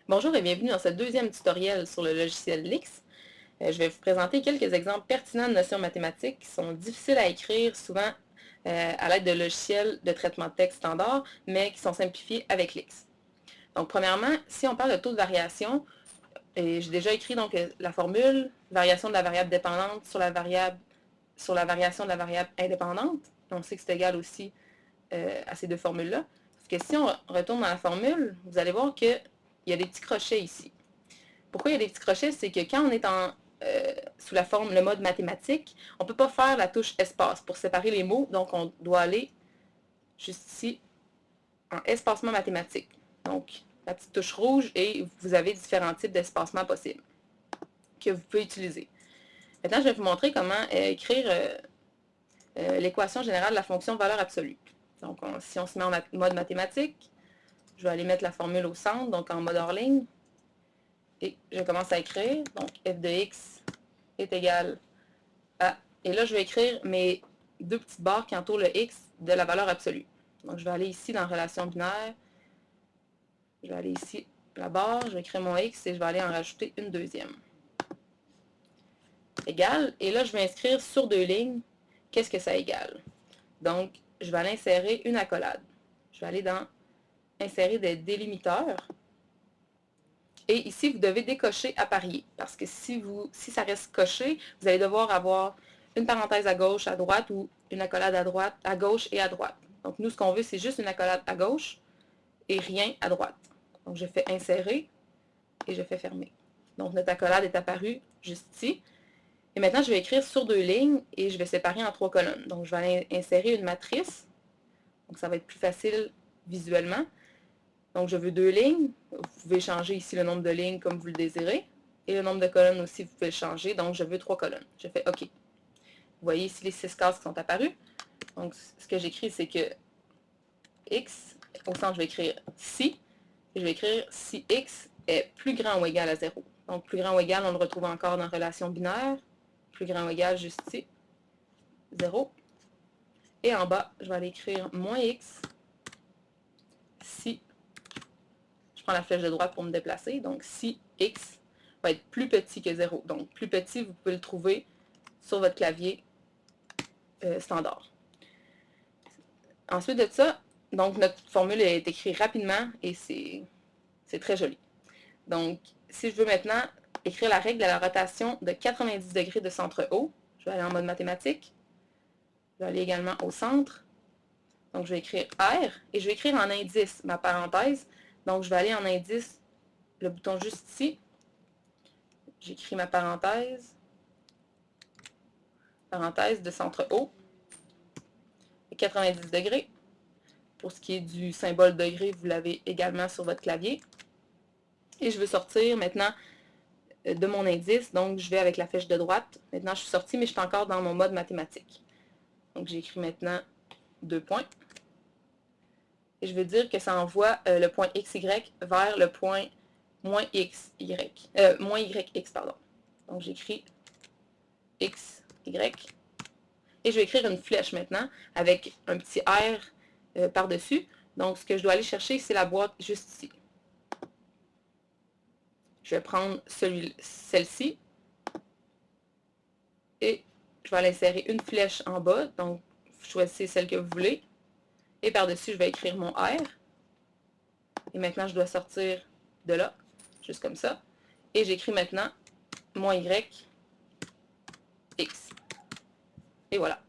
Bonjour et bienvenue dans ce deuxième tutoriel sur le logiciel Lix. Je vais vous présenter quelques exemples pertinents de notions mathématiques qui sont difficiles à écrire, souvent à l'aide de logiciels de traitement de texte standard, mais qui sont simplifiés avec Lix. Donc, premièrement, si on parle de taux de variation, et j'ai déjà écrit donc la formule, variation de la variable dépendante sur la variation de la variable indépendante. On sait que c'est égal aussi à ces deux formules-là. Parce que si on retourne dans la formule, vous allez voir qu'il y a des petits crochets ici. Pourquoi il y a des petits crochets? C'est que quand on est sous la forme, le mode mathématique, on ne peut pas faire la touche espace pour séparer les mots, donc on doit aller juste ici en espacement mathématique. Donc, la petite touche rouge et vous avez différents types d'espacement possibles que vous pouvez utiliser. Maintenant, je vais vous montrer comment écrire l'équation générale de la fonction valeur absolue. Donc, si on se met en mode mathématique, je vais aller mettre la formule au centre, donc en mode hors ligne. Et je commence à écrire. Donc, f de x est égal à... Et là, je vais écrire mes deux petites barres qui entourent le x de la valeur absolue. Donc, je vais aller ici dans relation binaire. Je vais aller ici, la barre. Je vais écrire mon x et je vais aller en rajouter une deuxième. Égal. Et là, je vais inscrire sur deux lignes. Qu'est-ce que ça égale? Donc, je vais aller insérer une accolade. Je vais aller dans insérer des délimiteurs. Et ici, vous devez décocher à parier, parce que si ça reste coché, vous allez devoir avoir une parenthèse à gauche, à droite, ou une accolade à droite, à gauche et à droite. Donc nous, ce qu'on veut, c'est juste une accolade à gauche et rien à droite. Donc je fais insérer et je fais fermer. Donc notre accolade est apparue juste ici. Et maintenant, je vais écrire sur deux lignes et je vais séparer en trois colonnes. Donc je vais aller insérer une matrice. Donc ça va être plus facile visuellement. Donc, je veux deux lignes. Vous pouvez changer ici le nombre de lignes comme vous le désirez. Et le nombre de colonnes aussi, vous pouvez le changer. Donc, je veux trois colonnes. Je fais OK. Vous voyez ici les 6 cases qui sont apparues. Donc, ce que j'écris, c'est que x, au centre, je vais écrire si. Et je vais écrire si x est plus grand ou égal à 0. Donc, plus grand ou égal, on le retrouve encore dans relation binaire. Plus grand ou égal, juste ici. 0. Et en bas, je vais aller écrire moins x si je prends la flèche de droite pour me déplacer. Donc, si x va être plus petit que 0. Donc, plus petit, vous pouvez le trouver sur votre clavier standard. Ensuite de ça, donc notre formule est écrite rapidement et c'est très joli. Donc, si je veux maintenant écrire la règle de la rotation de 90 degrés de centre O, je vais aller en mode mathématique. Je vais aller également au centre. Donc, je vais écrire R et je vais écrire en indice ma parenthèse. Donc, je vais aller en indice, le bouton juste ici. J'écris ma parenthèse de centre O, et 90 degrés. Pour ce qui est du symbole degré, vous l'avez également sur votre clavier. Et je veux sortir maintenant de mon indice, donc je vais avec la flèche de droite. Maintenant, je suis sortie, mais je suis encore dans mon mode mathématique. Donc, j'écris maintenant 2 points. Et je veux dire que ça envoie le point XY vers le point moins YX, pardon. Donc, j'écris XY. Et je vais écrire une flèche maintenant avec un petit R par-dessus. Donc, ce que je dois aller chercher, c'est la boîte juste ici. Je vais prendre celle-ci et je vais aller insérer une flèche en bas. Donc, choisissez celle que vous voulez. Et par-dessus, je vais écrire mon R. Et maintenant, je dois sortir de là, juste comme ça. Et j'écris maintenant mon Y, X. Et voilà.